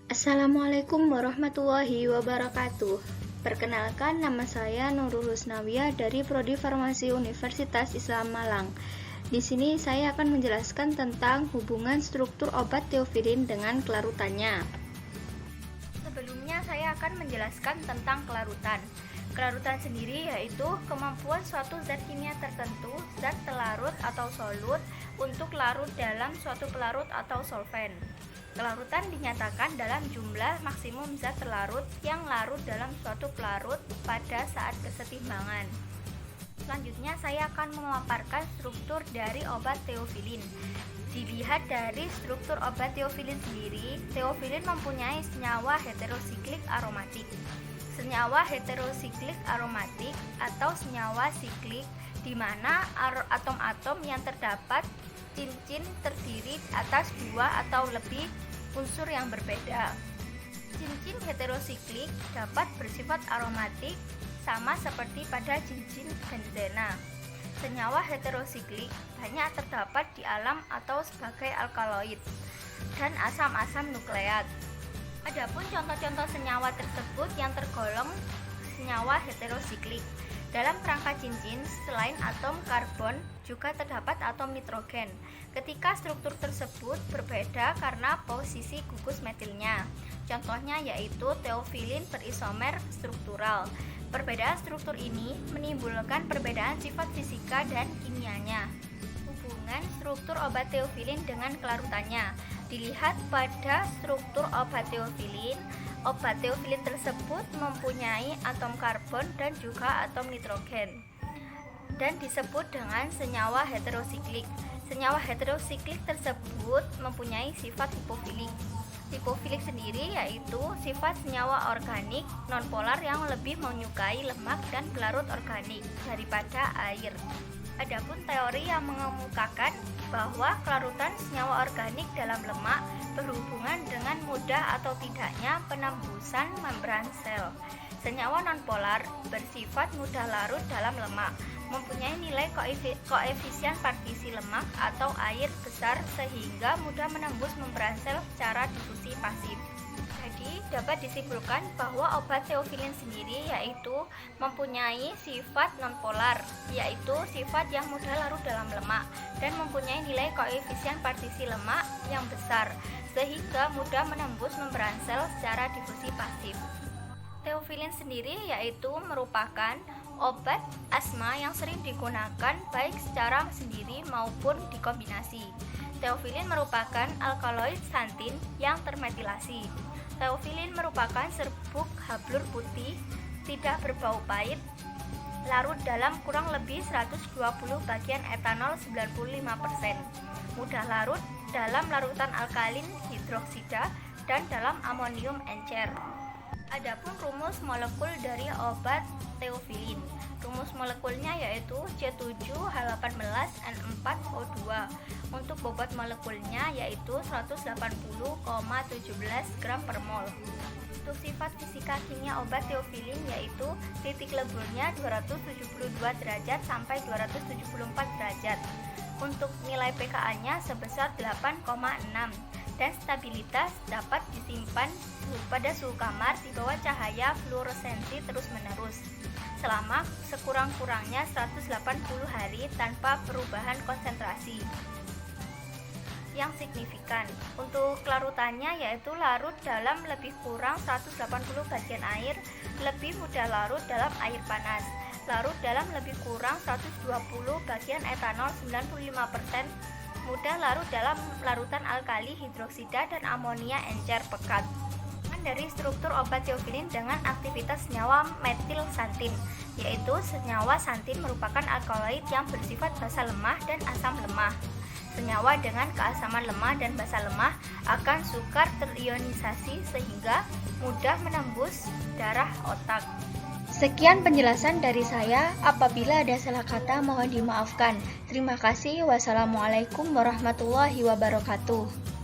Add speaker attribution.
Speaker 1: Assalamualaikum warahmatullahi wabarakatuh. Perkenalkan, nama saya Nurul Husnawiyah dari Prodi Farmasi Universitas Islam Malang. Di sini saya akan menjelaskan tentang hubungan struktur obat teofilin dengan kelarutannya. Sebelumnya saya akan menjelaskan tentang kelarutan. Kelarutan sendiri yaitu kemampuan suatu zat kimia tertentu, zat telarut atau solut, untuk larut dalam suatu pelarut atau solvent. Kelarutan dinyatakan dalam jumlah maksimum zat telarut yang larut dalam suatu pelarut pada saat kesetimbangan. Selanjutnya saya akan memaparkan struktur dari obat teofilin. Dilihat dari struktur obat teofilin sendiri, teofilin mempunyai senyawa heterosiklik aromatik. Senyawa heterosiklik aromatik atau senyawa siklik, di mana atom-atom yang terdapat cincin terdiri atas dua atau lebih unsur yang berbeda. Cincin heterosiklik dapat bersifat aromatik sama seperti pada cincin benzena. Senyawa heterosiklik banyak terdapat di alam atau sebagai alkaloid dan asam-asam nukleat. Adapun contoh-contoh senyawa tersebut yang tergolong senyawa heterosiklik. Dalam kerangka cincin, selain atom karbon, juga terdapat atom nitrogen. Ketika struktur tersebut berbeda karena posisi gugus metilnya. Contohnya yaitu teofilin berisomer struktural. Perbedaan struktur ini menimbulkan perbedaan sifat fisika dan kimianya. Hubungan struktur obat teofilin dengan kelarutannya dilihat pada struktur obat teofilin. Obat teofilin tersebut mempunyai atom karbon dan juga atom nitrogen dan disebut dengan senyawa heterosiklik. Senyawa heterosiklik tersebut mempunyai sifat hipofilik. Hipofilik sendiri yaitu sifat senyawa organik nonpolar yang lebih menyukai lemak dan pelarut organik daripada air. Adapun teori yang mengemukakan bahwa kelarutan senyawa organik dalam lemak berhubungan dengan mudah atau tidaknya penembusan membran sel. Senyawa nonpolar bersifat mudah larut dalam lemak, mempunyai nilai koefisien partisi lemak atau air besar sehingga mudah menembus membran sel secara difusi pasif. Jadi dapat disimpulkan bahwa obat teofilin sendiri yaitu mempunyai sifat nonpolar, yaitu sifat yang mudah larut dalam lemak dan mempunyai nilai koefisien partisi lemak yang besar sehingga mudah menembus membran sel secara difusi pasif. Teofilin sendiri yaitu merupakan obat asma yang sering digunakan baik secara sendiri maupun dikombinasi. Teofilin merupakan alkaloid santin yang termetilasi. Teofilin merupakan serbuk hablur putih, tidak berbau pahit, larut dalam kurang lebih 120 bagian etanol 95%, mudah larut dalam larutan alkalin hidroksida dan dalam amonium encer. Adapun rumus molekul dari obat teofilin. Rumus molekulnya yaitu C7H18N4O2. Untuk bobot molekulnya yaitu 180,17 gram per mol. Untuk sifat fisika kimia obat teofilin yaitu titik leburnya 272 derajat sampai 274 derajat. Untuk nilai pKa-nya sebesar 8,6 dan stabilitas dapat disimpan pada suhu kamar di bawah cahaya fluoresensi terus-menerus selama sekurang-kurangnya 180 hari tanpa perubahan konsentrasi yang signifikan. Untuk kelarutannya yaitu larut dalam lebih kurang 180 bagian air, lebih mudah larut dalam air panas. Larut dalam lebih kurang 120 bagian etanol 95%, mudah larut dalam larutan alkali hidroksida dan amonia encer pekat. Dari struktur obat teofilin dengan aktivitas senyawa metil santin, yaitu senyawa santin merupakan alkaloid yang bersifat basa lemah dan asam lemah. Senyawa dengan keasaman lemah dan basa lemah akan sukar terionisasi sehingga mudah menembus darah otak. Sekian penjelasan dari saya. Apabila ada salah kata mohon dimaafkan. Terima kasih. Wassalamualaikum warahmatullahi wabarakatuh.